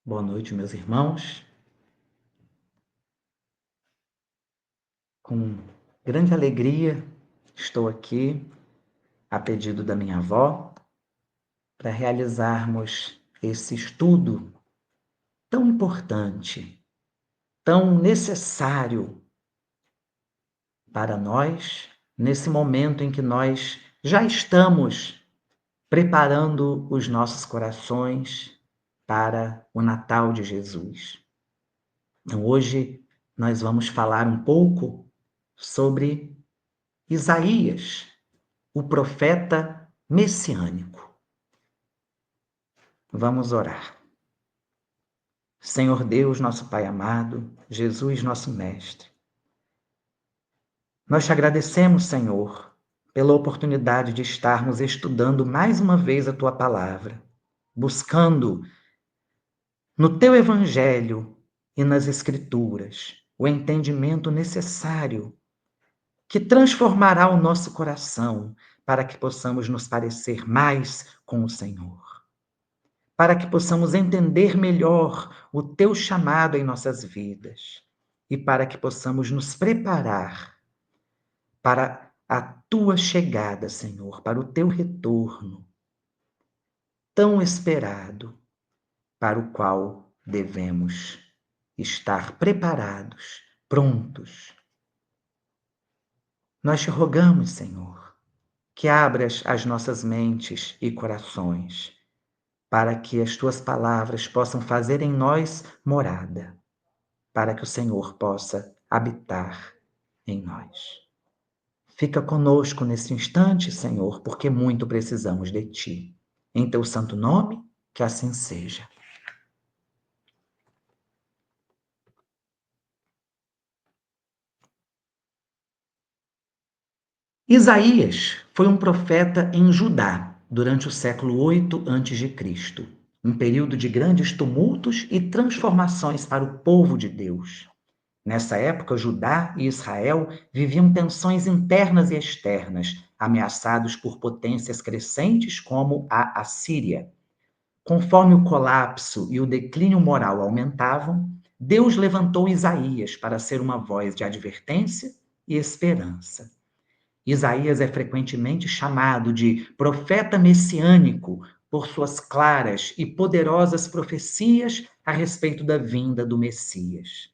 Boa noite, meus irmãos. Com grande alegria, estou aqui, a pedido da minha avó, para realizarmos esse estudo tão importante, tão necessário para nós, nesse momento em que nós já estamos preparando os nossos corações para o Natal de Jesus. Então, hoje, nós vamos falar um pouco sobre Isaías, o profeta messiânico. Vamos orar. Senhor Deus, nosso Pai amado, Jesus, nosso Mestre, nós te agradecemos, Senhor, pela oportunidade de estarmos estudando mais uma vez a Tua palavra, buscando no Teu Evangelho e nas Escrituras o entendimento necessário que transformará o nosso coração para que possamos nos parecer mais com o Senhor, para que possamos entender melhor o teu chamado em nossas vidas e para que possamos nos preparar para a tua chegada, Senhor, para o teu retorno tão esperado, para o qual devemos estar preparados, prontos. Nós te rogamos, Senhor, que abras as nossas mentes e corações para que as tuas palavras possam fazer em nós morada, para que o Senhor possa habitar em nós. Fica conosco nesse instante, Senhor, porque muito precisamos de ti. Em teu santo nome, que assim seja. Isaías foi um profeta em Judá durante o século 8 a.C., um período de grandes tumultos e transformações para o povo de Deus. Nessa época, Judá e Israel viviam tensões internas e externas, ameaçados por potências crescentes como a Assíria. Conforme o colapso e o declínio moral aumentavam, Deus levantou Isaías para ser uma voz de advertência e esperança. Isaías é frequentemente chamado de profeta messiânico por suas claras e poderosas profecias a respeito da vinda do Messias.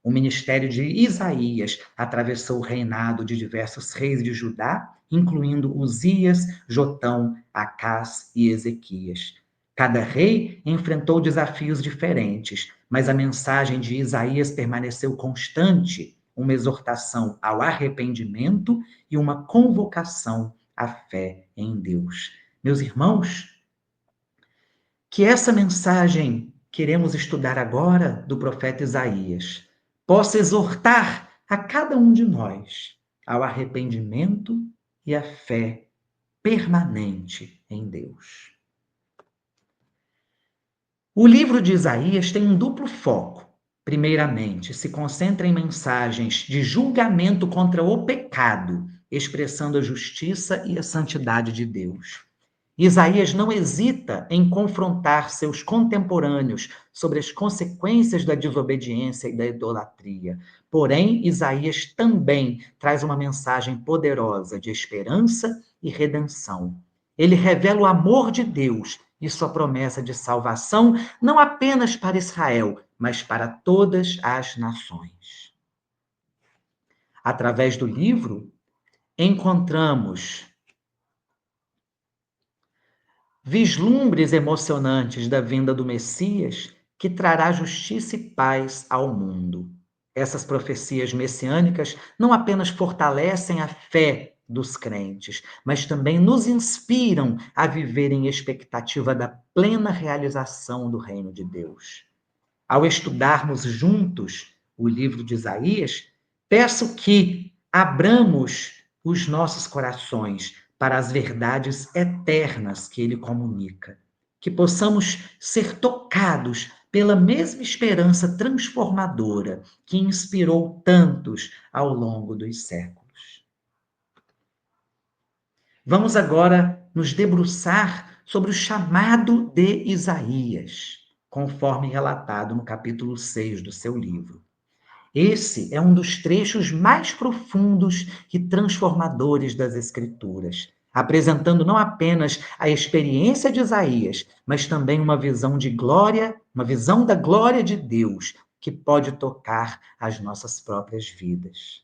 O ministério de Isaías atravessou o reinado de diversos reis de Judá, incluindo Uzias, Jotão, Acás e Ezequias. Cada rei enfrentou desafios diferentes, mas a mensagem de Isaías permaneceu constante, uma exortação ao arrependimento e uma convocação à fé em Deus. Meus irmãos, que essa mensagem queremos estudar agora do profeta Isaías possa exortar a cada um de nós ao arrependimento e à fé permanente em Deus. O livro de Isaías tem um duplo foco. Primeiramente, se concentra em mensagens de julgamento contra o pecado, expressando a justiça e a santidade de Deus. Isaías não hesita em confrontar seus contemporâneos sobre as consequências da desobediência e da idolatria. Porém, Isaías também traz uma mensagem poderosa de esperança e redenção. Ele revela o amor de Deus e sua promessa de salvação, não apenas para Israel, mas para todas as nações. Através do livro, encontramos vislumbres emocionantes da vinda do Messias que trará justiça e paz ao mundo. Essas profecias messiânicas não apenas fortalecem a fé dos crentes, mas também nos inspiram a viver em expectativa da plena realização do reino de Deus. Ao estudarmos juntos o livro de Isaías, peço que abramos os nossos corações para as verdades eternas que ele comunica, que possamos ser tocados pela mesma esperança transformadora que inspirou tantos ao longo dos séculos. Vamos agora nos debruçar sobre o chamado de Isaías. conforme relatado no capítulo 6 do seu livro. Esse é um dos trechos mais profundos e transformadores das Escrituras, apresentando não apenas a experiência de Isaías, mas também uma visão de glória, uma visão da glória de Deus, que pode tocar as nossas próprias vidas.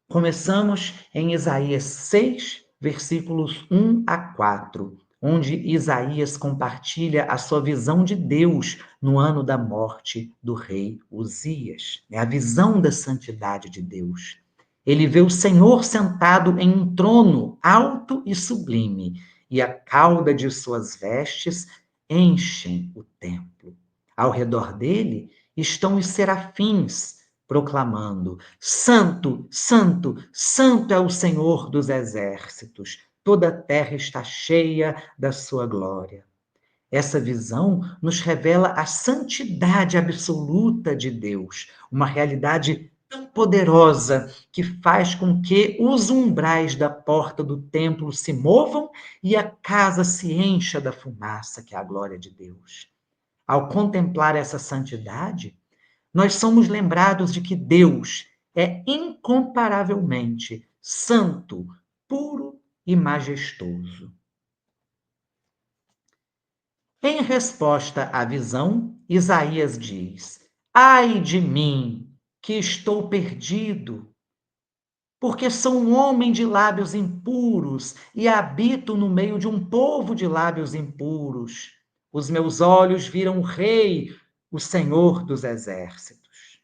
Começamos em Isaías 6, versículos 1 a 4, onde Isaías compartilha a sua visão de Deus no ano da morte do rei Uzias. É a visão da santidade de Deus. Ele vê o Senhor sentado em um trono alto e sublime, e a cauda de suas vestes enchem o templo. Ao redor dele estão os serafins, proclamando: Santo, Santo, Santo é o Senhor dos exércitos. Toda a terra está cheia da sua glória. Essa visão nos revela a santidade absoluta de Deus, uma realidade tão poderosa que faz com que os umbrais da porta do templo se movam e a casa se encha da fumaça, que é a glória de Deus. Ao contemplar essa santidade, nós somos lembrados de que Deus é incomparavelmente santo, puro e majestoso. Em resposta à visão, Isaías diz: Ai de mim, que estou perdido, porque sou um homem de lábios impuros e habito no meio de um povo de lábios impuros. Os meus olhos viram o Rei, o Senhor dos exércitos.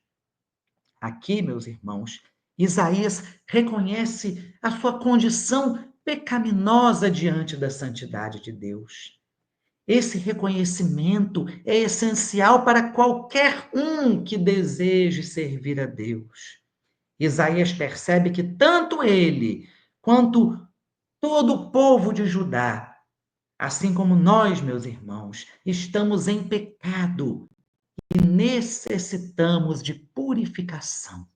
Aqui, meus irmãos, Isaías reconhece a sua condição pecaminosa diante da santidade de Deus. Esse reconhecimento é essencial para qualquer um que deseje servir a Deus. Isaías percebe que tanto ele quanto todo o povo de Judá, assim como nós, meus irmãos, estamos em pecado e necessitamos de purificação.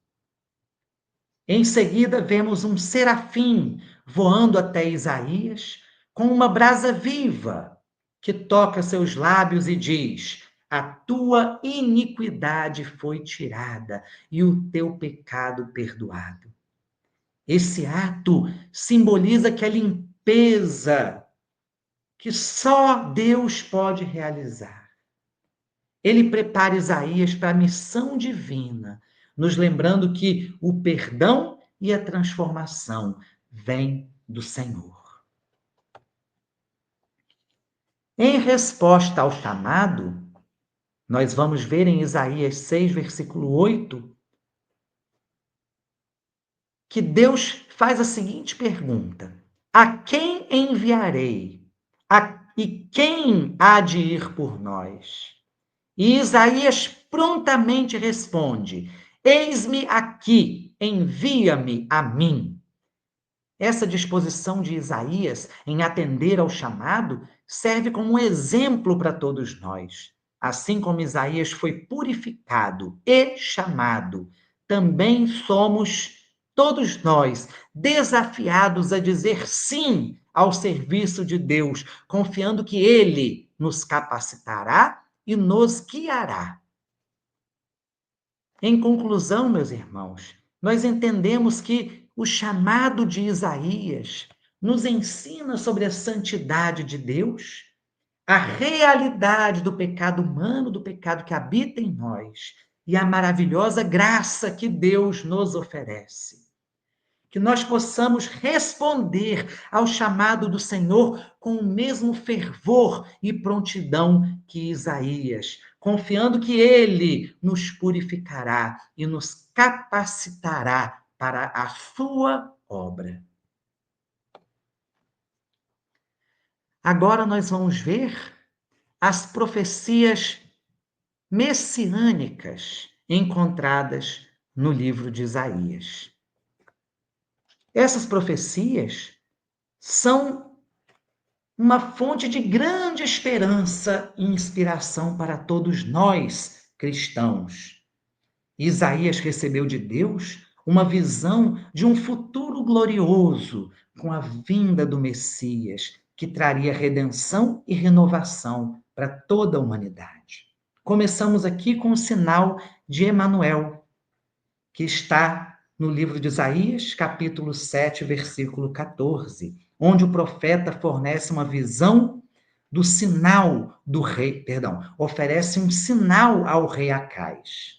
Em seguida, vemos um serafim voando até Isaías com uma brasa viva que toca seus lábios e diz: A tua iniquidade foi tirada e o teu pecado perdoado. Esse ato simboliza que a limpeza que só Deus pode realizar. Ele prepara Isaías para a missão divina, nos lembrando que o perdão e a transformação vêm do Senhor. Em resposta ao chamado, nós vamos ver em Isaías 6, versículo 8, que Deus faz a seguinte pergunta: A quem enviarei? E quem há de ir por nós? E Isaías prontamente responde: Eis-me aqui, envia-me a mim. Essa disposição de Isaías em atender ao chamado serve como um exemplo para todos nós. Assim como Isaías foi purificado e chamado, também somos todos nós desafiados a dizer sim ao serviço de Deus, confiando que Ele nos capacitará e nos guiará. Em conclusão, meus irmãos, nós entendemos que o chamado de Isaías nos ensina sobre a santidade de Deus, a realidade do pecado humano, do pecado que habita em nós e a maravilhosa graça que Deus nos oferece. Que nós possamos responder ao chamado do Senhor com o mesmo fervor e prontidão que Isaías, confiando que ele nos purificará e nos capacitará para a sua obra. Agora nós vamos ver as profecias messiânicas encontradas no livro de Isaías. Essas profecias são uma fonte de grande esperança e inspiração para todos nós, cristãos. Isaías recebeu de Deus uma visão de um futuro glorioso com a vinda do Messias, que traria redenção e renovação para toda a humanidade. Começamos aqui com o sinal de Emanuel, que está no livro de Isaías, capítulo 7, versículo 14, onde o profeta fornece uma visão do sinal do rei, oferece um sinal ao rei Acais.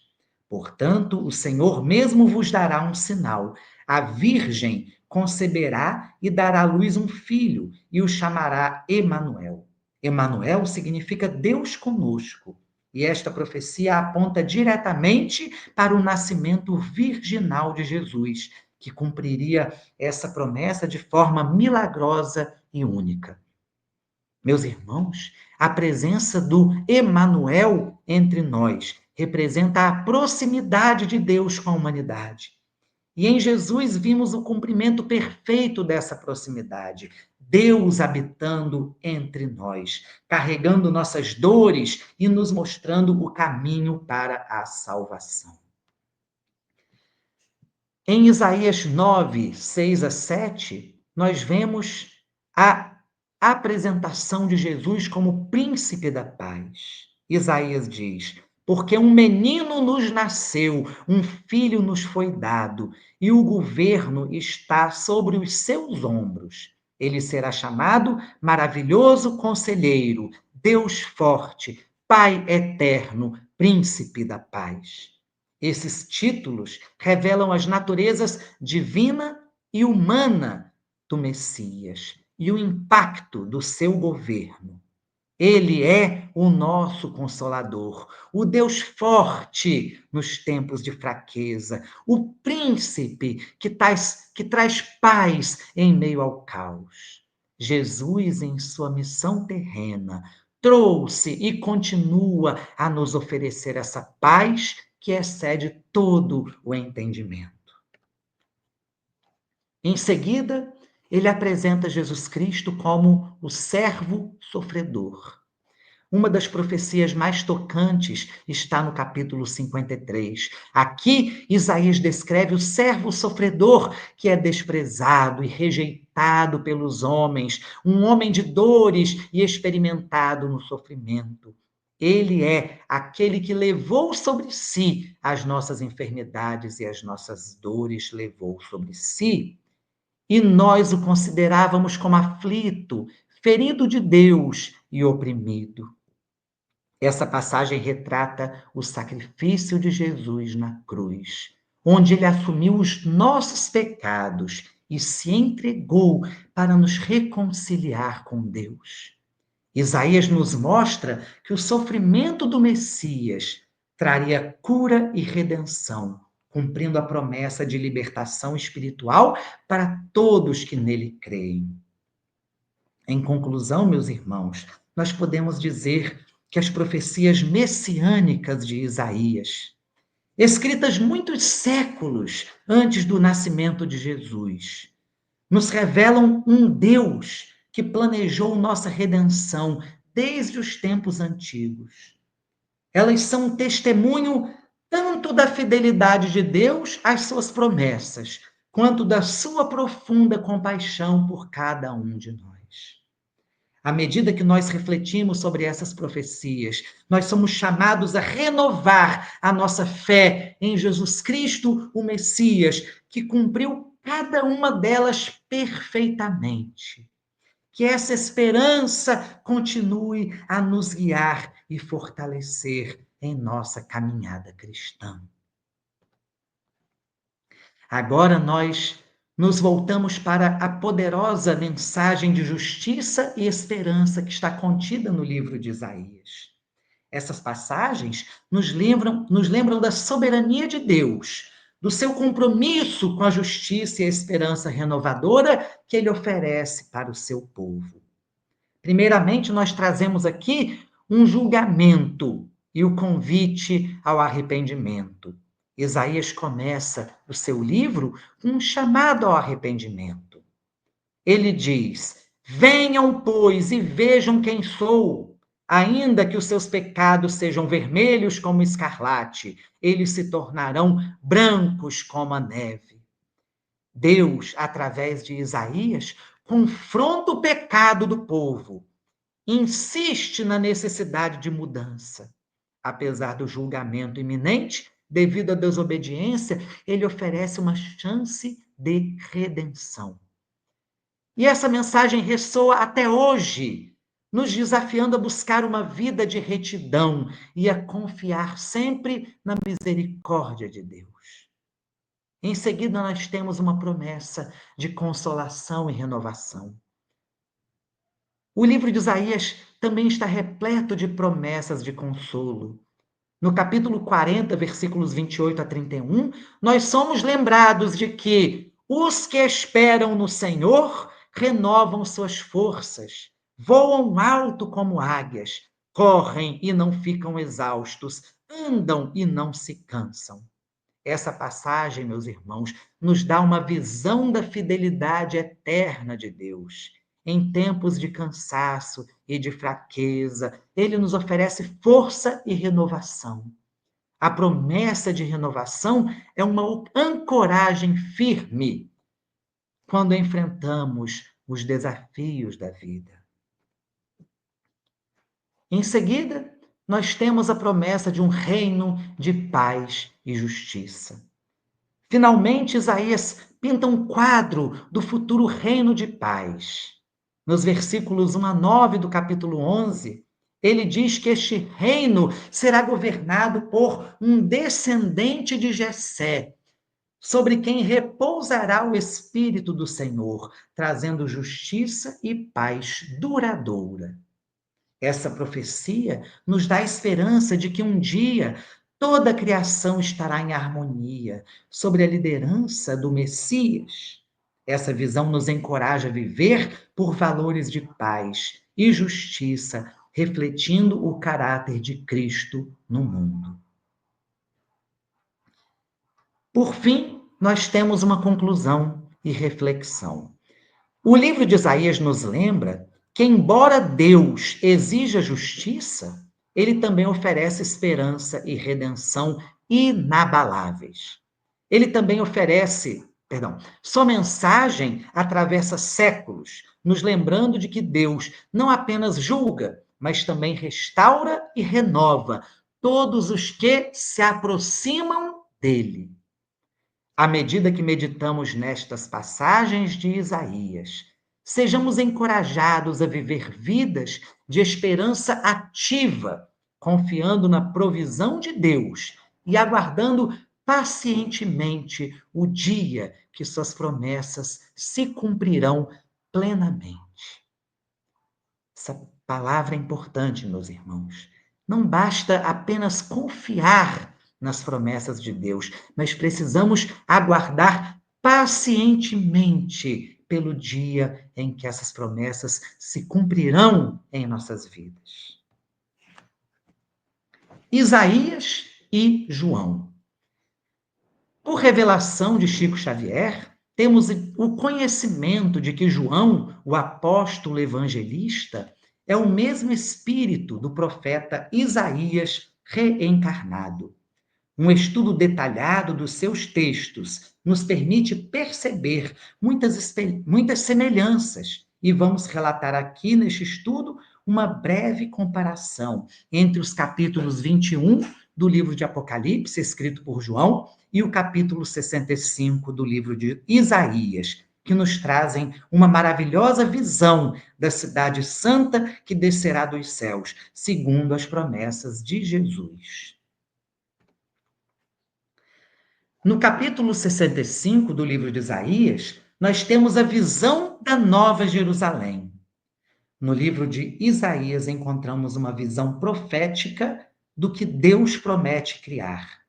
Portanto, o Senhor mesmo vos dará um sinal. A virgem conceberá e dará à luz um filho, e o chamará Emanuel. Emanuel significa Deus conosco. E esta profecia aponta diretamente para o nascimento virginal de Jesus, que cumpriria essa promessa de forma milagrosa e única. Meus irmãos, a presença do Emanuel entre nós representa a proximidade de Deus com a humanidade. E em Jesus vimos o cumprimento perfeito dessa proximidade. Deus habitando entre nós, carregando nossas dores e nos mostrando o caminho para a salvação. Em Isaías 9, 6 a 7, nós vemos a apresentação de Jesus como príncipe da paz. Isaías diz: porque um menino nos nasceu, um filho nos foi dado, e o governo está sobre os seus ombros. Ele será chamado Maravilhoso Conselheiro, Deus Forte, Pai Eterno, Príncipe da Paz. Esses títulos revelam as naturezas divina e humana do Messias e o impacto do seu governo. Ele é o nosso consolador, o Deus forte nos tempos de fraqueza, o príncipe que traz paz em meio ao caos. Jesus, em sua missão terrena, trouxe e continua a nos oferecer essa paz que excede todo o entendimento. Em seguida, ele apresenta Jesus Cristo como o servo sofredor. Uma das profecias mais tocantes está no capítulo 53. Aqui, Isaías descreve o servo sofredor que é desprezado e rejeitado pelos homens, um homem de dores e experimentado no sofrimento. Ele é aquele que levou sobre si as nossas enfermidades e as nossas dores, levou sobre si. E nós o considerávamos como aflito, ferido de Deus e oprimido. Essa passagem retrata o sacrifício de Jesus na cruz, onde ele assumiu os nossos pecados e se entregou para nos reconciliar com Deus. Isaías nos mostra que o sofrimento do Messias traria cura e redenção, cumprindo a promessa de libertação espiritual para todos que nele creem. Em conclusão, meus irmãos, nós podemos dizer que as profecias messiânicas de Isaías, escritas muitos séculos antes do nascimento de Jesus, nos revelam um Deus que planejou nossa redenção desde os tempos antigos. Elas são um testemunho tanto da fidelidade de Deus às suas promessas, quanto da sua profunda compaixão por cada um de nós. À medida que nós refletimos sobre essas profecias, nós somos chamados a renovar a nossa fé em Jesus Cristo, o Messias, que cumpriu cada uma delas perfeitamente. Que essa esperança continue a nos guiar e fortalecer em nossa caminhada cristã. Agora nós nos voltamos para a poderosa mensagem de justiça e esperança que está contida no livro de Isaías. Essas passagens nos lembram da soberania de Deus, do seu compromisso com a justiça e a esperança renovadora que ele oferece para o seu povo. Primeiramente, nós trazemos aqui um julgamento e o convite ao arrependimento. Isaías começa o seu livro com um chamado ao arrependimento. Ele diz: venham, pois, e vejam quem sou. Ainda que os seus pecados sejam vermelhos como escarlate, eles se tornarão brancos como a neve. Deus, através de Isaías, confronta o pecado do povo insiste na necessidade de mudança. Apesar do julgamento iminente, devido à desobediência, ele oferece uma chance de redenção. E essa mensagem ressoa até hoje, nos desafiando a buscar uma vida de retidão e a confiar sempre na misericórdia de Deus. Em seguida, nós temos uma promessa de consolação e renovação. O livro de Isaías também está repleto de promessas de consolo. No capítulo 40, versículos 28 a 31, nós somos lembrados de que os que esperam no Senhor renovam suas forças, voam alto como águias, correm e não ficam exaustos, andam e não se cansam. Essa passagem, meus irmãos, nos dá uma visão da fidelidade eterna de Deus. Em tempos de cansaço e de fraqueza, ele nos oferece força e renovação. A promessa de renovação é uma ancoragem firme quando enfrentamos os desafios da vida. Em seguida, nós temos a promessa de um reino de paz e justiça. Finalmente, Isaías pinta um quadro do futuro reino de paz. Nos versículos 1 a 9 do capítulo 11, ele diz que este reino será governado por um descendente de Jessé, sobre quem repousará o Espírito do Senhor, trazendo justiça e paz duradoura. Essa profecia nos dá a esperança de que um dia toda a criação estará em harmonia sob a liderança do Messias. Essa visão nos encoraja a viver por valores de paz e justiça, refletindo o caráter de Cristo no mundo. Por fim, nós temos uma conclusão e reflexão. O livro de Isaías nos lembra que, embora Deus exija justiça, ele também oferece esperança e redenção inabaláveis. Ele também sua mensagem atravessa séculos, nos lembrando de que Deus não apenas julga, mas também restaura e renova todos os que se aproximam dele. À medida que meditamos nestas passagens de Isaías, sejamos encorajados a viver vidas de esperança ativa, confiando na provisão de Deus e aguardando pacientemente o dia que suas promessas se cumprirão plenamente. Essa palavra é importante, meus irmãos. Não basta apenas confiar nas promessas de Deus, mas precisamos aguardar pacientemente pelo dia em que essas promessas se cumprirão em nossas vidas. Isaías e João. Por revelação de Chico Xavier, temos o conhecimento de que João, o apóstolo evangelista, é o mesmo espírito do profeta Isaías reencarnado. Um estudo detalhado dos seus textos nos permite perceber muitas semelhanças, e vamos relatar aqui neste estudo uma breve comparação entre os capítulos 21 do livro de Apocalipse, escrito por João, e o capítulo 65 do livro de Isaías, que nos trazem uma maravilhosa visão da cidade santa que descerá dos céus, segundo as promessas de Jesus. No capítulo 65 do livro de Isaías, nós temos a visão da Nova Jerusalém. No livro de Isaías, encontramos uma visão profética do que Deus promete criar.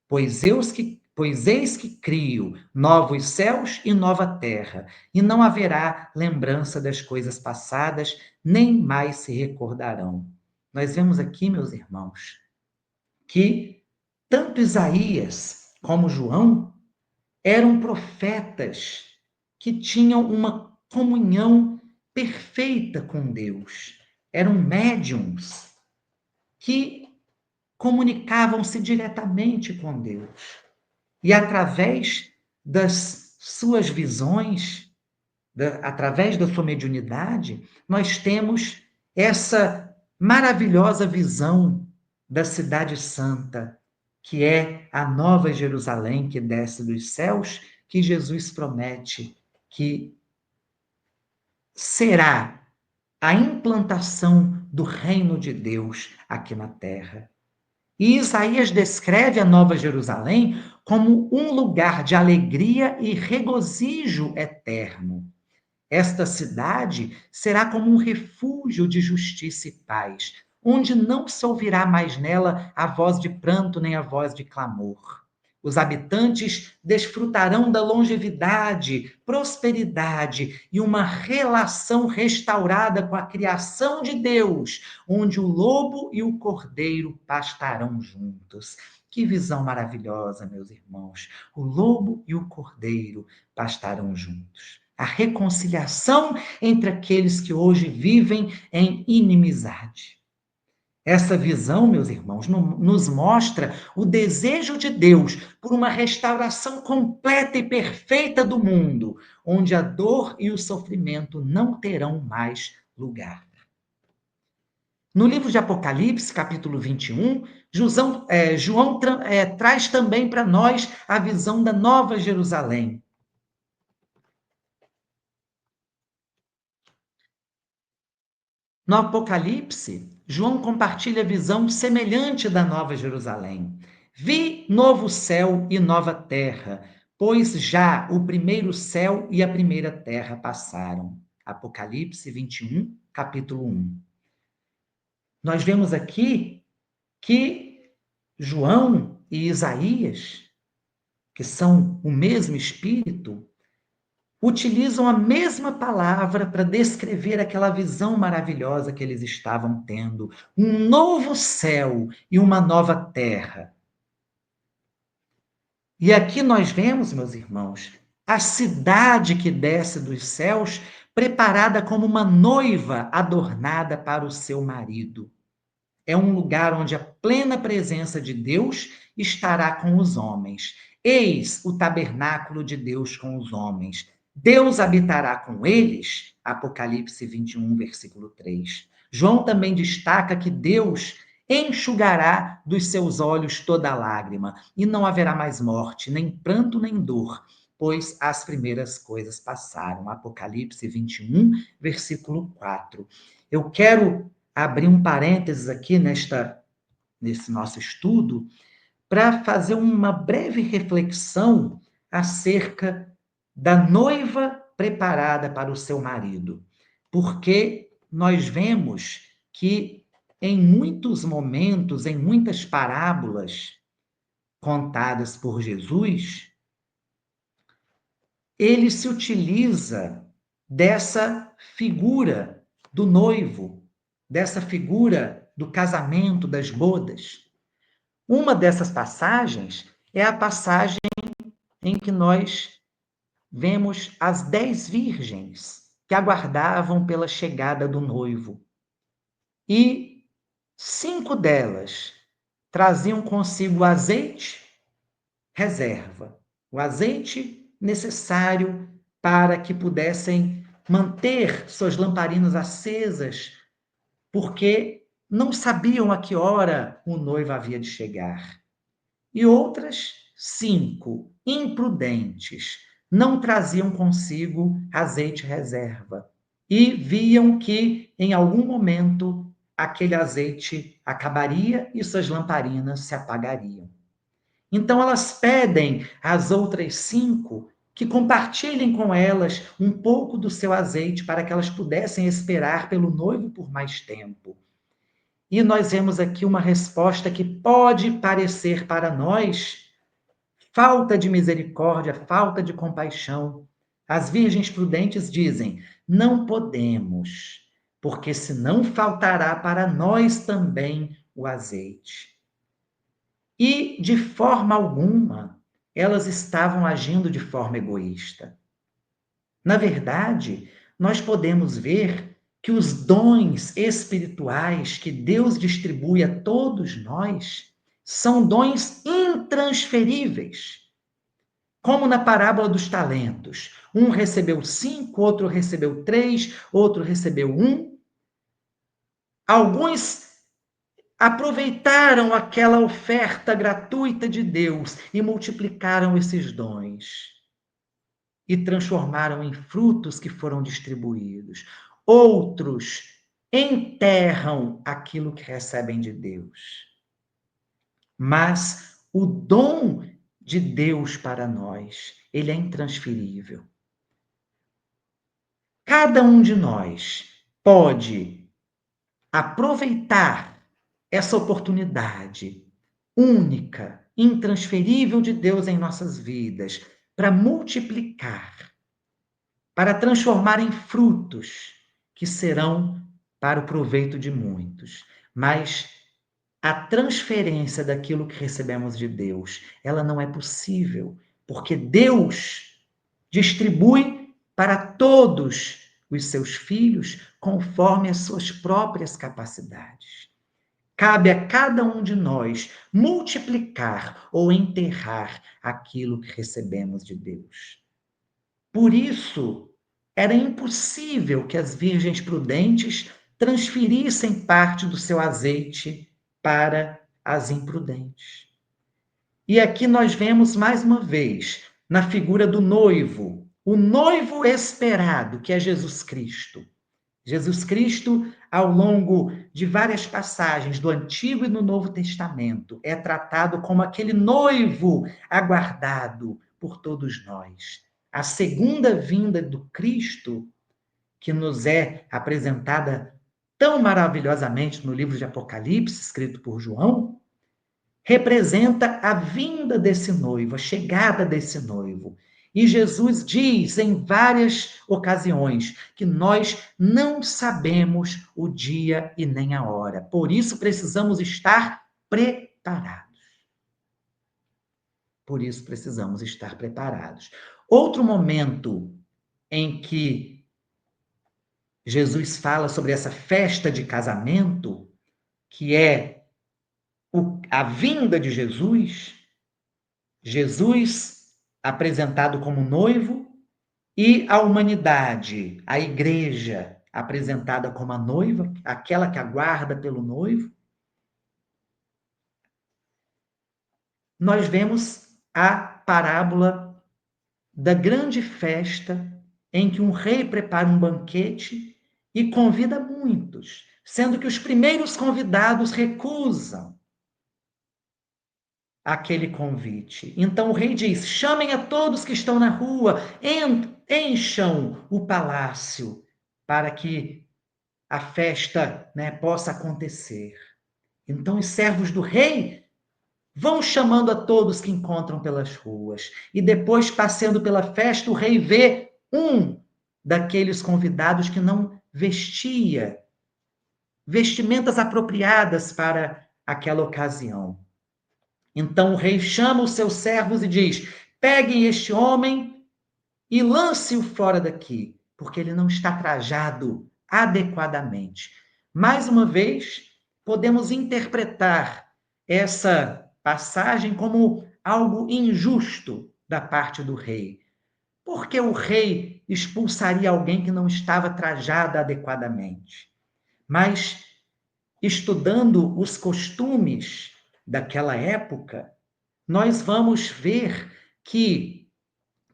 Pois eis que crio novos céus e nova terra, e não haverá lembrança das coisas passadas, nem mais se recordarão. Nós vemos aqui, meus irmãos, que tanto Isaías como João eram profetas que tinham uma comunhão perfeita com Deus. Eram médiums que comunicavam-se diretamente com Deus. E através das suas visões, através da sua mediunidade, nós temos essa maravilhosa visão da Cidade Santa, que é a Nova Jerusalém que desce dos céus, que Jesus promete que será a implantação do reino de Deus aqui na terra. E Isaías descreve a Nova Jerusalém como um lugar de alegria e regozijo eterno. Esta cidade será como um refúgio de justiça e paz, onde não se ouvirá mais nela a voz de pranto nem a voz de clamor. Os habitantes desfrutarão da longevidade, prosperidade e uma relação restaurada com a criação de Deus, onde o lobo e o cordeiro pastarão juntos. Que visão maravilhosa, meus irmãos! O lobo e o cordeiro pastarão juntos. A reconciliação entre aqueles que hoje vivem em inimizade. Essa visão, meus irmãos, nos mostra o desejo de Deus por uma restauração completa e perfeita do mundo, onde a dor e o sofrimento não terão mais lugar. No livro de Apocalipse, capítulo 21, João traz também para nós a visão da Nova Jerusalém. No Apocalipse, João compartilha a visão semelhante da Nova Jerusalém. Vi novo céu e nova terra, pois já o primeiro céu e a primeira terra passaram. Apocalipse 21, capítulo 1. Nós vemos aqui que João e Isaías, que são o mesmo Espírito, utilizam a mesma palavra para descrever aquela visão maravilhosa que eles estavam tendo. Um novo céu e uma nova terra. E aqui nós vemos, meus irmãos, a cidade que desce dos céus, preparada como uma noiva adornada para o seu marido. É um lugar onde a plena presença de Deus estará com os homens. Eis o tabernáculo de Deus com os homens. Deus habitará com eles. Apocalipse 21, versículo 3. João também destaca que Deus enxugará dos seus olhos toda lágrima, e não haverá mais morte, nem pranto, nem dor, pois as primeiras coisas passaram. Apocalipse 21, versículo 4. Eu quero abrir um parênteses aqui nesse nosso estudo para fazer uma breve reflexão acerca da noiva preparada para o seu marido. Porque nós vemos que em muitos momentos, em muitas parábolas contadas por Jesus, ele se utiliza dessa figura do noivo, dessa figura do casamento, das bodas. Uma dessas passagens é a passagem em que nós vemos as 10 virgens que aguardavam pela chegada do noivo. E 5 delas traziam consigo azeite reserva, o azeite necessário para que pudessem manter suas lamparinas acesas, porque não sabiam a que hora o noivo havia de chegar. E outras 5, imprudentes, não traziam consigo azeite reserva e viam que em algum momento aquele azeite acabaria e suas lamparinas se apagariam. Então elas pedem às outras 5 que compartilhem com elas um pouco do seu azeite para que elas pudessem esperar pelo noivo por mais tempo. E nós vemos aqui uma resposta que pode parecer para nós falta de misericórdia, falta de compaixão. As virgens prudentes dizem: não podemos, porque senão faltará para nós também o azeite. E, de forma alguma, elas estavam agindo de forma egoísta. Na verdade, nós podemos ver que os dons espirituais que Deus distribui a todos nós são dons intransferíveis. Como na parábola dos talentos. Um recebeu 5, outro recebeu 3, outro recebeu 1. Alguns aproveitaram aquela oferta gratuita de Deus e multiplicaram esses dons e transformaram em frutos que foram distribuídos. Outros enterram aquilo que recebem de Deus. Mas o dom de Deus para nós, ele é intransferível. Cada um de nós pode aproveitar essa oportunidade única, intransferível de Deus em nossas vidas, para multiplicar, para transformar em frutos que serão para o proveito de muitos. Mas a transferência daquilo que recebemos de Deus, ela não é possível, porque Deus distribui para todos os seus filhos conforme as suas próprias capacidades. Cabe a cada um de nós multiplicar ou enterrar aquilo que recebemos de Deus. Por isso, era impossível que as virgens prudentes transferissem parte do seu azeite para as imprudentes. E aqui nós vemos mais uma vez, na figura do noivo, o noivo esperado, que é Jesus Cristo. Jesus Cristo, ao longo de várias passagens do Antigo e do Novo Testamento, é tratado como aquele noivo aguardado por todos nós. A segunda vinda do Cristo, que nos é apresentada tão maravilhosamente no livro de Apocalipse, escrito por João, representa a vinda desse noivo, a chegada desse noivo. E Jesus diz em várias ocasiões que nós não sabemos o dia e nem a hora. Por isso precisamos estar preparados. Por isso precisamos estar preparados. Outro momento em que Jesus fala sobre essa festa de casamento, que é a vinda de Jesus, Jesus apresentado como noivo e a humanidade, a igreja apresentada como a noiva, aquela que aguarda pelo noivo. Nós vemos a parábola da grande festa em que um rei prepara um banquete e convida muitos, sendo que os primeiros convidados recusam aquele convite. Então o rei diz: chamem a todos que estão na rua, encham o palácio para que a festa, né, possa acontecer. Então os servos do rei vão chamando a todos que encontram pelas ruas. E depois, passeando pela festa, o rei vê um daqueles convidados que não vestia vestimentas apropriadas para aquela ocasião. Então o rei chama os seus servos e diz: peguem este homem e lance-o fora daqui, porque ele não está trajado adequadamente. Mais uma vez, podemos interpretar essa passagem como algo injusto da parte do rei. Porque o rei expulsaria alguém que não estava trajado adequadamente? Mas, estudando os costumes daquela época, nós vamos ver que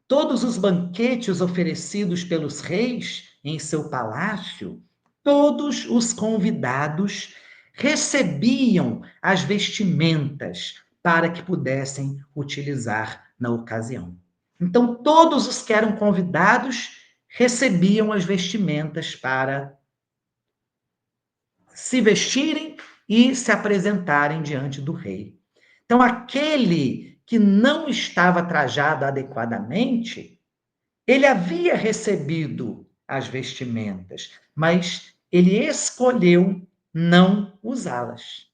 todos os banquetes oferecidos pelos reis em seu palácio, todos os convidados recebiam as vestimentas para que pudessem utilizar na ocasião. Então, todos os que eram convidados recebiam as vestimentas para se vestirem e se apresentarem diante do rei. Então, aquele que não estava trajado adequadamente, ele havia recebido as vestimentas, mas ele escolheu não usá-las.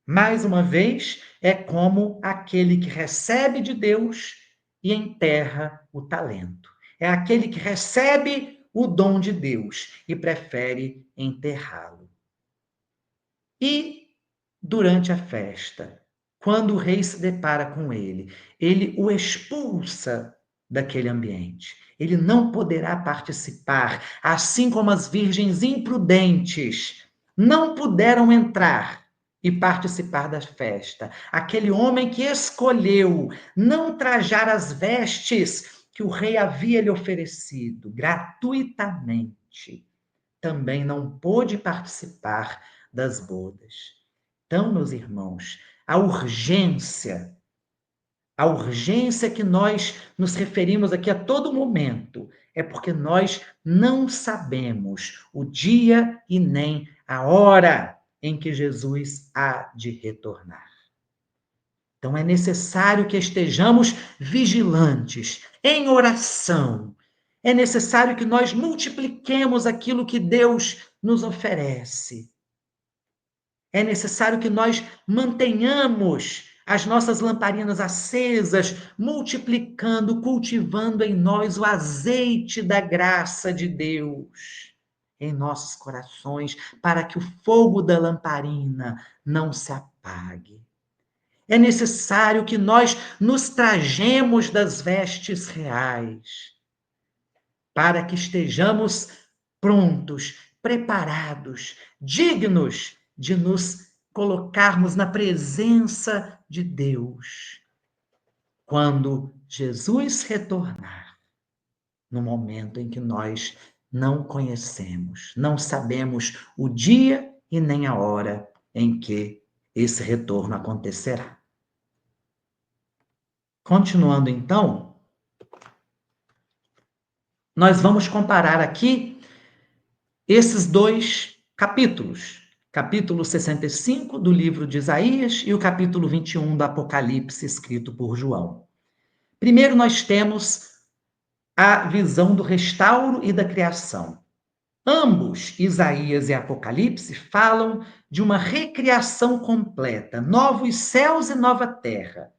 Mais uma vez, é como aquele que recebe de Deus e enterra o talento. É aquele que recebe o dom de Deus e prefere enterrá-lo. E durante a festa, quando o rei se depara com ele o expulsa daquele ambiente. Ele não poderá participar, assim como as virgens imprudentes não puderam entrar e participar da festa. Aquele homem que escolheu não trajar as vestes que o rei havia lhe oferecido gratuitamente, também não pôde participar das bodas. Então, meus irmãos, a urgência que nós nos referimos aqui a todo momento é porque nós não sabemos o dia e nem a hora em que Jesus há de retornar. Então é necessário que estejamos vigilantes, em oração. É necessário que nós multipliquemos aquilo que Deus nos oferece. É necessário que nós mantenhamos as nossas lamparinas acesas, multiplicando, cultivando em nós o azeite da graça de Deus em nossos corações, para que o fogo da lamparina não se apague. É necessário que nós nos trajemos das vestes reais, para que estejamos prontos, preparados, dignos de nos colocarmos na presença de Deus quando Jesus retornar, no momento em que nós não conhecemos, não sabemos o dia e nem a hora em que esse retorno acontecerá. Continuando então, nós vamos comparar aqui esses dois capítulos. Capítulo 65 do livro de Isaías e o capítulo 21 do Apocalipse, escrito por João. Primeiro, nós temos a visão do restauro e da criação. Ambos, Isaías e Apocalipse, falam de uma recriação completa, novos céus e nova terra.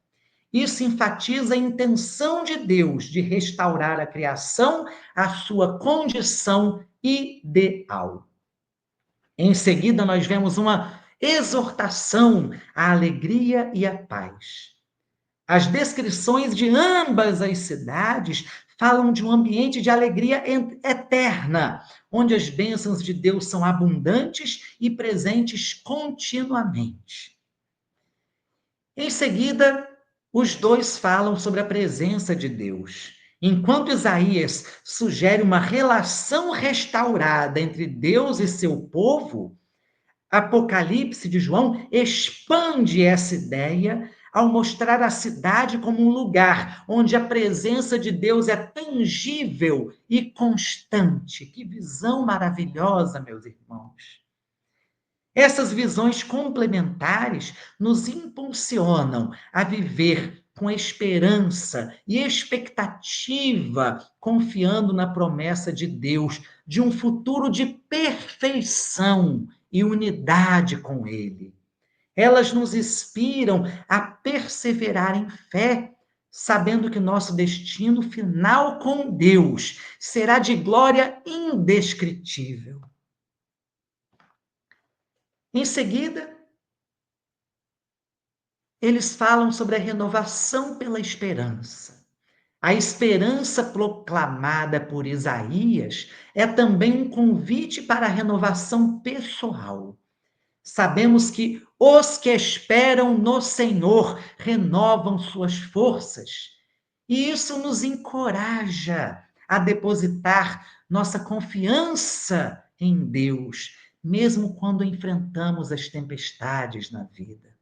Isso enfatiza a intenção de Deus de restaurar a criação à sua condição ideal. Em seguida, nós vemos uma exortação à alegria e à paz. As descrições de ambas as cidades falam de um ambiente de alegria eterna, onde as bênçãos de Deus são abundantes e presentes continuamente. Em seguida, os dois falam sobre a presença de Deus. Enquanto Isaías sugere uma relação restaurada entre Deus e seu povo, Apocalipse de João expande essa ideia ao mostrar a cidade como um lugar onde a presença de Deus é tangível e constante. Que visão maravilhosa, meus irmãos! Essas visões complementares nos impulsionam a viver com esperança e expectativa, confiando na promessa de Deus de um futuro de perfeição e unidade com Ele. Elas nos inspiram a perseverar em fé, sabendo que nosso destino final com Deus será de glória indescritível. Em seguida, eles falam sobre a renovação pela esperança. A esperança proclamada por Isaías é também um convite para a renovação pessoal. Sabemos que os que esperam no Senhor renovam suas forças, e isso nos encoraja a depositar nossa confiança em Deus, mesmo quando enfrentamos as tempestades na vida.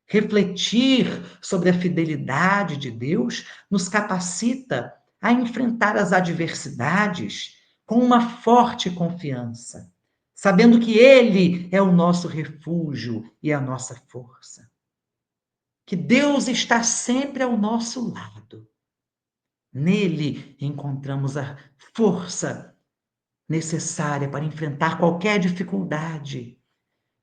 Refletir sobre a fidelidade de Deus nos capacita a enfrentar as adversidades com uma forte confiança, sabendo que Ele é o nosso refúgio e a nossa força. Que Deus está sempre ao nosso lado. Nele encontramos a força necessária para enfrentar qualquer dificuldade,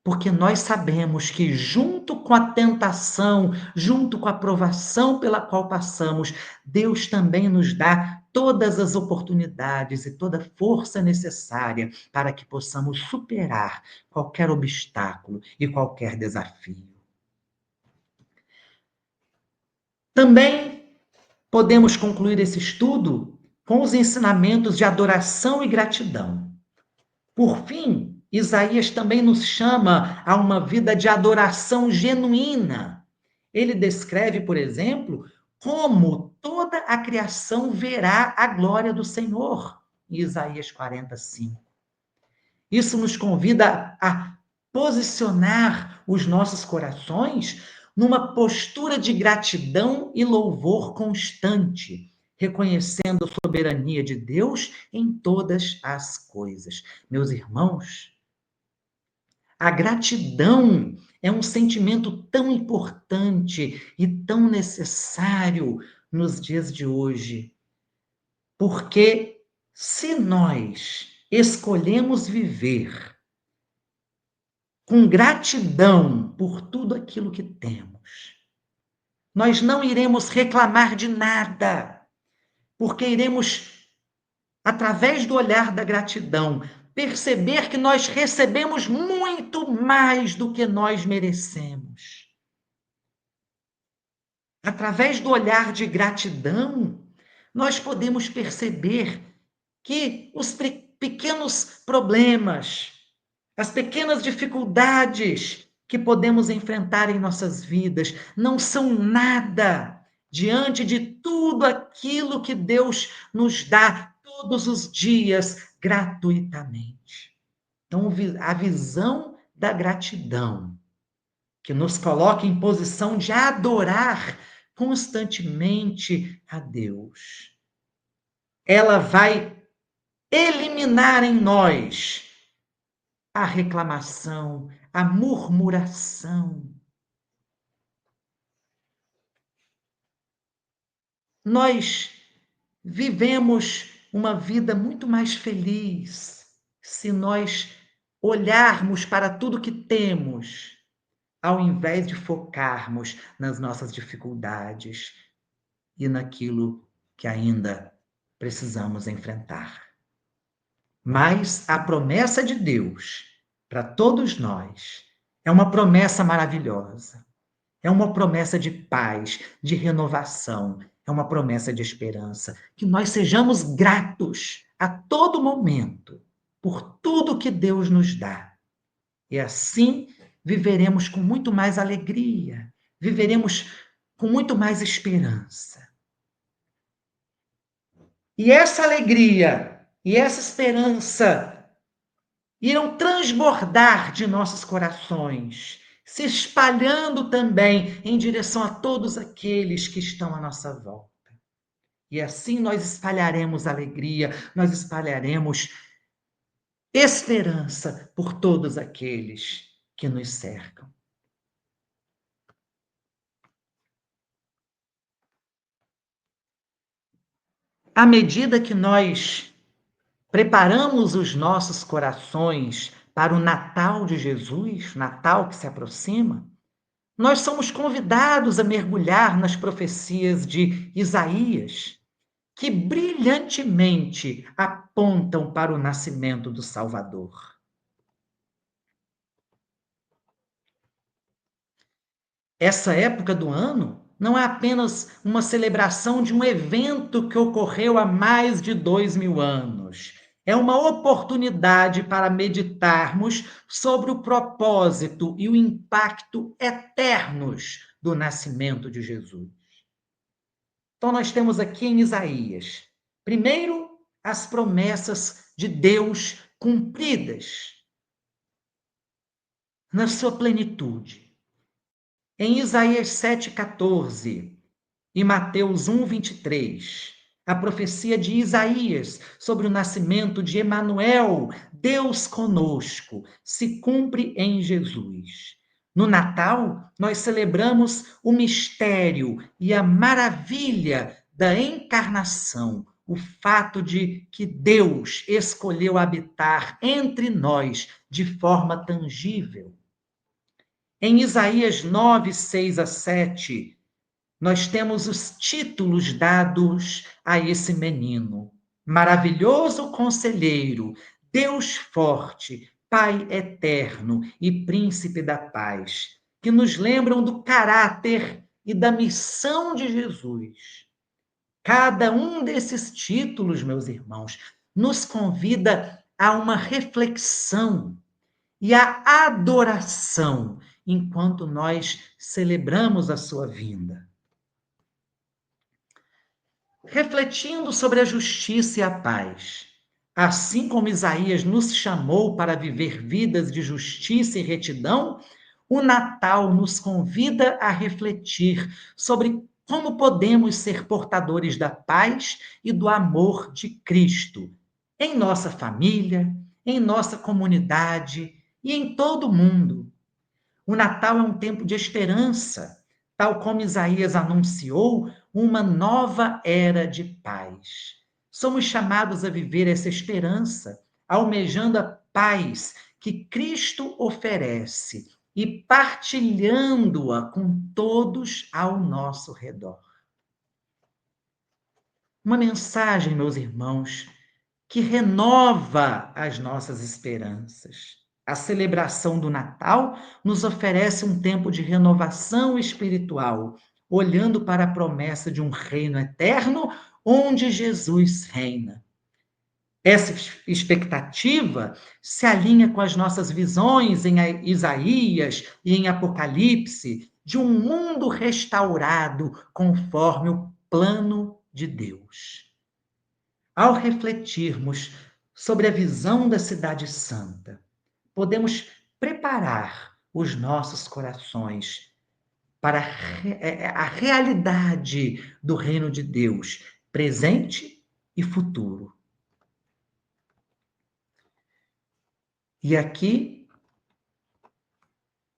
porque nós sabemos que, junto com a tentação, junto com a provação pela qual passamos, Deus também nos dá todas as oportunidades e toda a força necessária para que possamos superar qualquer obstáculo e qualquer desafio. Também podemos concluir esse estudo com os ensinamentos de adoração e gratidão. Por fim, Isaías também nos chama a uma vida de adoração genuína. Ele descreve, por exemplo, como toda a criação verá a glória do Senhor, em Isaías 45. Isso nos convida a posicionar os nossos corações numa postura de gratidão e louvor constante, reconhecendo a soberania de Deus em todas as coisas. Meus irmãos, a gratidão é um sentimento tão importante e tão necessário nos dias de hoje, porque se nós escolhemos viver com gratidão por tudo aquilo que temos, nós não iremos reclamar de nada, porque iremos, através do olhar da gratidão, perceber que nós recebemos muito mais do que nós merecemos. Através do olhar de gratidão, nós podemos perceber que os pequenos problemas, as pequenas dificuldades que podemos enfrentar em nossas vidas não são nada diante de tudo aquilo que Deus nos dá todos os dias gratuitamente. Então, a visão da gratidão, que nos coloca em posição de adorar constantemente a Deus, ela vai eliminar em nós a reclamação, a murmuração. Nós vivemos uma vida muito mais feliz se nós olharmos para tudo que temos, ao invés de focarmos nas nossas dificuldades e naquilo que ainda precisamos enfrentar. Mas a promessa de Deus para todos nós é uma promessa maravilhosa. É uma promessa de paz, de renovação, é uma promessa de esperança. Que nós sejamos gratos a todo momento por tudo que Deus nos dá. E assim viveremos com muito mais alegria, viveremos com muito mais esperança. E essa alegria e essa esperança irão transbordar de nossos corações, se espalhando também em direção a todos aqueles que estão à nossa volta. E assim nós espalharemos alegria, nós espalharemos esperança por todos aqueles que nos cercam. À medida que nós preparamos os nossos corações para o Natal de Jesus, Natal que se aproxima, nós somos convidados a mergulhar nas profecias de Isaías, que brilhantemente apontam para o nascimento do Salvador. Essa época do ano não é apenas uma celebração de um evento que ocorreu há mais de 2000 anos. É uma oportunidade para meditarmos sobre o propósito e o impacto eternos do nascimento de Jesus. Então, nós temos aqui em Isaías, primeiro, as promessas de Deus cumpridas na sua plenitude. Em Isaías 7,14 e Mateus 1,23, a profecia de Isaías sobre o nascimento de Emanuel, Deus conosco, se cumpre em Jesus. No Natal, nós celebramos o mistério e a maravilha da encarnação, o fato de que Deus escolheu habitar entre nós de forma tangível. Em Isaías 9, 6 a 7, nós temos os títulos dados a esse menino: Maravilhoso Conselheiro, Deus Forte, Pai Eterno e Príncipe da Paz, que nos lembram do caráter e da missão de Jesus. Cada um desses títulos, meus irmãos, nos convida a uma reflexão e a adoração enquanto nós celebramos a sua vinda. Refletindo sobre a justiça e a paz, assim como Isaías nos chamou para viver vidas de justiça e retidão, o Natal nos convida a refletir sobre como podemos ser portadores da paz e do amor de Cristo em nossa família, em nossa comunidade e em todo o mundo. O Natal é um tempo de esperança, tal como Isaías anunciou, uma nova era de paz. Somos chamados a viver essa esperança, almejando a paz que Cristo oferece e partilhando-a com todos ao nosso redor. Uma mensagem, meus irmãos, que renova as nossas esperanças. A celebração do Natal nos oferece um tempo de renovação espiritual, olhando para a promessa de um reino eterno onde Jesus reina. Essa expectativa se alinha com as nossas visões em Isaías e em Apocalipse de um mundo restaurado conforme o plano de Deus. Ao refletirmos sobre a visão da Cidade Santa, podemos preparar os nossos corações para a realidade do reino de Deus, presente e futuro. E aqui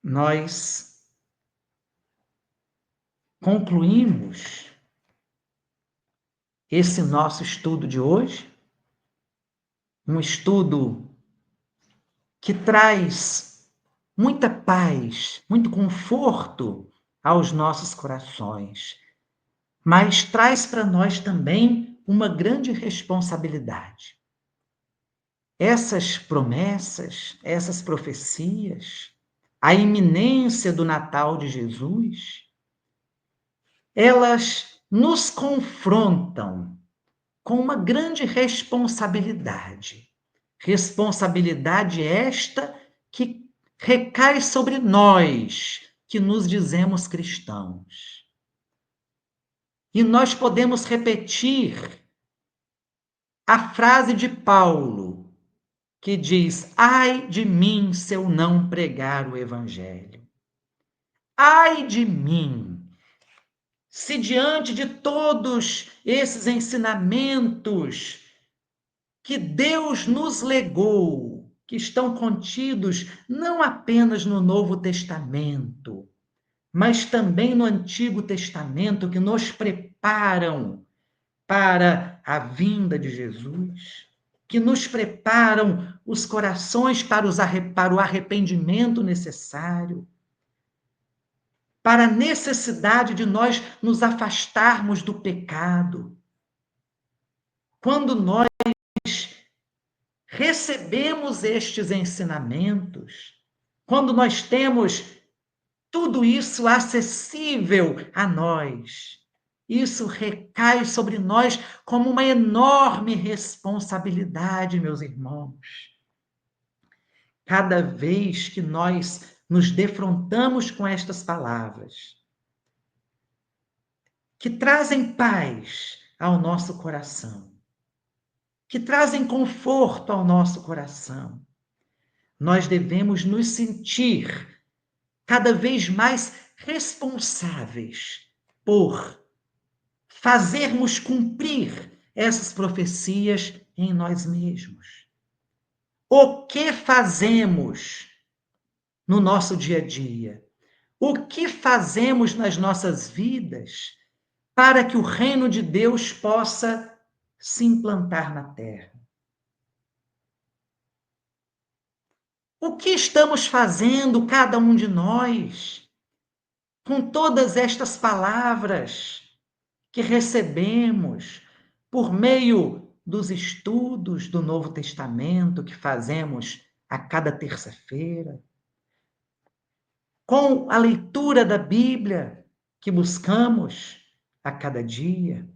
nós concluímos esse nosso estudo de hoje, um estudo que traz muita paz, muito conforto aos nossos corações, mas traz para nós também uma grande responsabilidade. Essas promessas, essas profecias, a iminência do Natal de Jesus, elas nos confrontam com uma grande responsabilidade. Responsabilidade esta que recai sobre nós, que nos dizemos cristãos. E nós podemos repetir a frase de Paulo, que diz: ai de mim se eu não pregar o evangelho. Ai de mim, se diante de todos esses ensinamentos que Deus nos legou, que estão contidos não apenas no Novo Testamento, mas também no Antigo Testamento, que nos preparam para a vinda de Jesus, que nos preparam os corações para o arrependimento necessário, para a necessidade de nós nos afastarmos do pecado. Quando nós recebemos estes ensinamentos, quando nós temos tudo isso acessível a nós, isso recai sobre nós como uma enorme responsabilidade, meus irmãos. Cada vez que nós nos defrontamos com estas palavras, que trazem paz ao nosso coração, que trazem conforto ao nosso coração, nós devemos nos sentir cada vez mais responsáveis por fazermos cumprir essas profecias em nós mesmos. O que fazemos no nosso dia a dia? O que fazemos nas nossas vidas para que o reino de Deus possa se implantar na terra? O que estamos fazendo, cada um de nós, com todas estas palavras que recebemos por meio dos estudos do Novo Testamento que fazemos a cada terça-feira, com a leitura da Bíblia que buscamos a cada dia,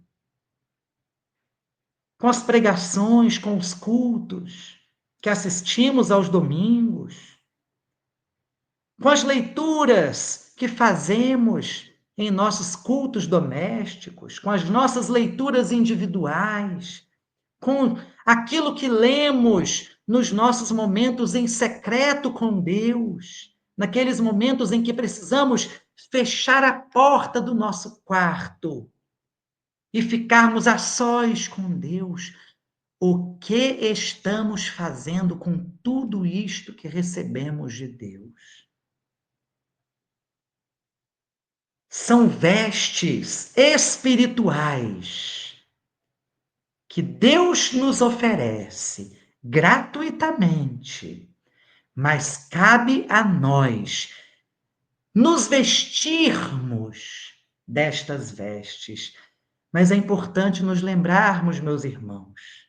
com as pregações, com os cultos que assistimos aos domingos, com as leituras que fazemos em nossos cultos domésticos, com as nossas leituras individuais, com aquilo que lemos nos nossos momentos em secreto com Deus, naqueles momentos em que precisamos fechar a porta do nosso quarto e ficarmos a sós com Deus. O que estamos fazendo com tudo isto que recebemos de Deus? São vestes espirituais que Deus nos oferece gratuitamente, mas cabe a nós nos vestirmos destas vestes. Mas é importante nos lembrarmos, meus irmãos,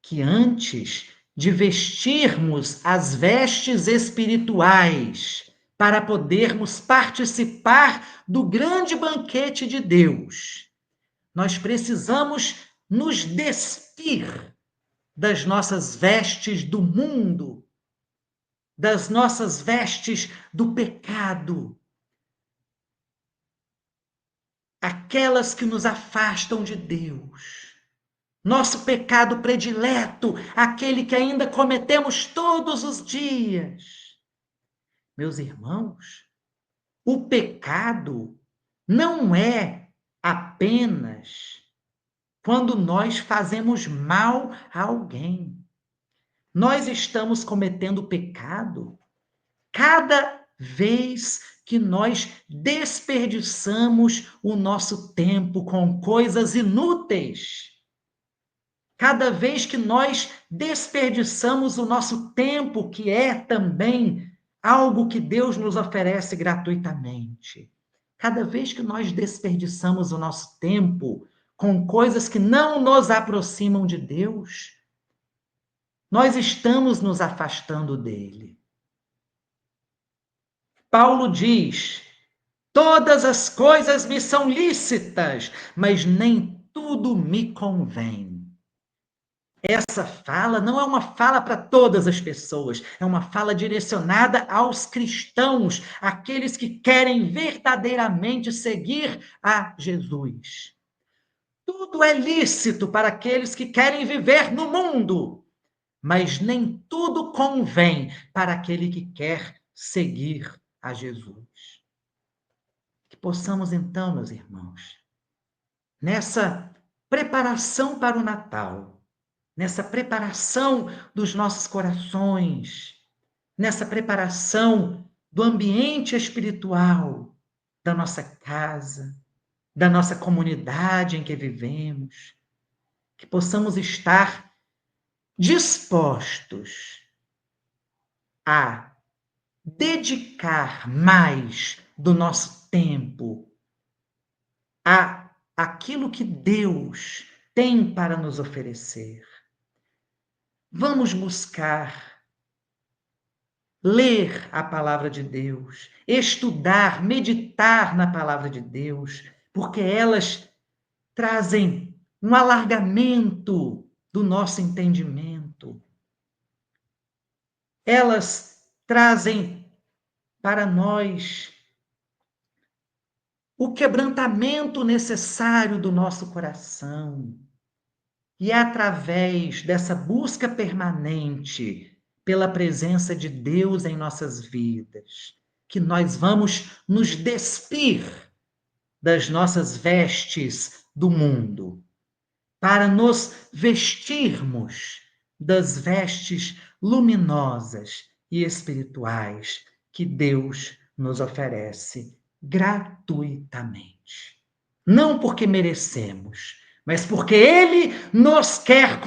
que antes de vestirmos as vestes espirituais para podermos participar do grande banquete de Deus, nós precisamos nos despir das nossas vestes do mundo, das nossas vestes do pecado, aquelas que nos afastam de Deus. Nosso pecado predileto, aquele que ainda cometemos todos os dias. Meus irmãos, o pecado não é apenas quando nós fazemos mal a alguém. Nós estamos cometendo pecado cada vez que nós desperdiçamos o nosso tempo com coisas inúteis. Cada vez que nós desperdiçamos o nosso tempo, que é também algo que Deus nos oferece gratuitamente. Cada vez que nós desperdiçamos o nosso tempo com coisas que não nos aproximam de Deus, nós estamos nos afastando dele. Paulo diz: todas as coisas me são lícitas, mas nem tudo me convém. Essa fala não é uma fala para todas as pessoas, é uma fala direcionada aos cristãos, aqueles que querem verdadeiramente seguir a Jesus. Tudo é lícito para aqueles que querem viver no mundo, mas nem tudo convém para aquele que quer seguir a Jesus. Que possamos então, meus irmãos, nessa preparação para o Natal, nessa preparação dos nossos corações, nessa preparação do ambiente espiritual da nossa casa, da nossa comunidade em que vivemos, que possamos estar dispostos a dedicar mais do nosso tempo a aquilo que Deus tem para nos oferecer. Vamos buscar ler a palavra de Deus, estudar, meditar na palavra de Deus, porque elas trazem um alargamento do nosso entendimento. Elas trazem para nós o quebrantamento necessário do nosso coração. E é através dessa busca permanente pela presença de Deus em nossas vidas que nós vamos nos despir das nossas vestes do mundo, para nos vestirmos das vestes luminosas e espirituais que Deus nos oferece gratuitamente. Não porque merecemos, mas porque Ele nos quer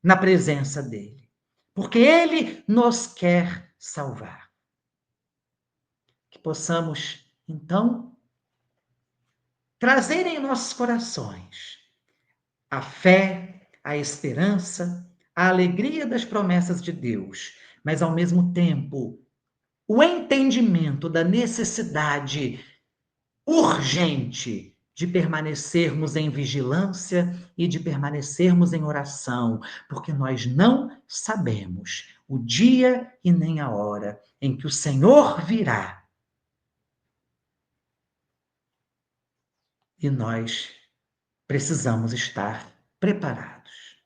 na presença dEle. Porque Ele nos quer salvar. Que possamos, então, trazer em nossos corações a fé, a esperança, a alegria das promessas de Deus, mas, ao mesmo tempo, o entendimento da necessidade urgente de permanecermos em vigilância e de permanecermos em oração, porque nós não sabemos o dia e nem a hora em que o Senhor virá. E nós precisamos estar preparados.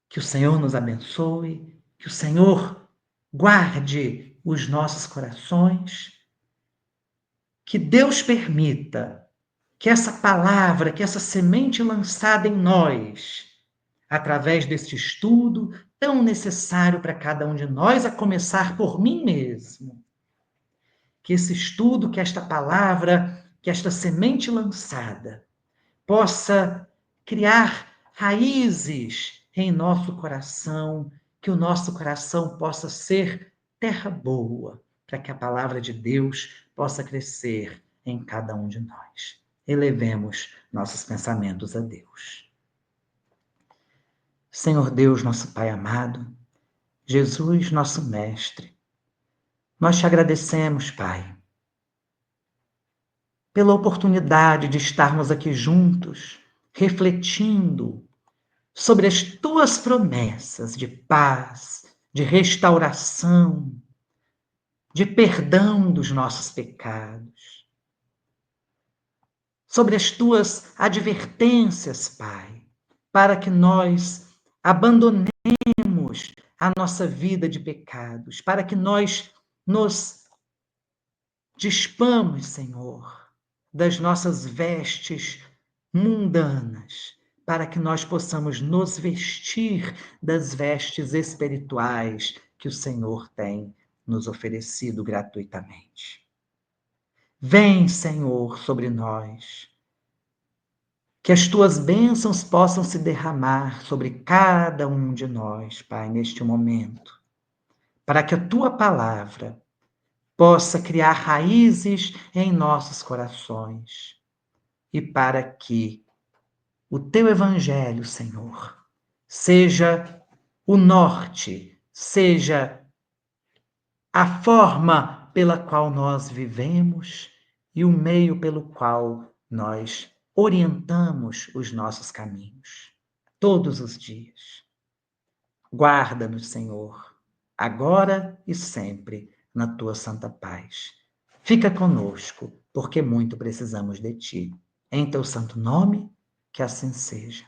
Que o Senhor nos abençoe, que o Senhor guarde os nossos corações, que Deus permita que essa palavra, que essa semente lançada em nós, através deste estudo tão necessário para cada um de nós, a começar por mim mesmo, que esse estudo, que esta palavra, que esta semente lançada, possa criar raízes em nosso coração, que o nosso coração possa ser terra boa, para que a palavra de Deus possa crescer em cada um de nós. Elevemos nossos pensamentos a Deus. Senhor Deus, nosso Pai amado, Jesus, nosso Mestre, nós te agradecemos, Pai, pela oportunidade de estarmos aqui juntos, refletindo sobre as tuas promessas de paz, de restauração, de perdão dos nossos pecados, sobre as tuas advertências, Pai, para que nós abandonemos a nossa vida de pecados, para que nós nos despamos, Senhor, das nossas vestes mundanas, para que nós possamos nos vestir das vestes espirituais que o Senhor tem nos oferecido gratuitamente. Vem, Senhor, sobre nós, que as tuas bênçãos possam se derramar sobre cada um de nós, Pai, neste momento, para que a tua palavra possa criar raízes em nossos corações e para que o teu evangelho, Senhor, seja o norte, seja a forma pela qual nós vivemos e o meio pelo qual nós orientamos os nossos caminhos todos os dias. Guarda-nos, Senhor, agora e sempre, na tua santa paz. Fica conosco, porque muito precisamos de ti. Em teu santo nome, que assim seja.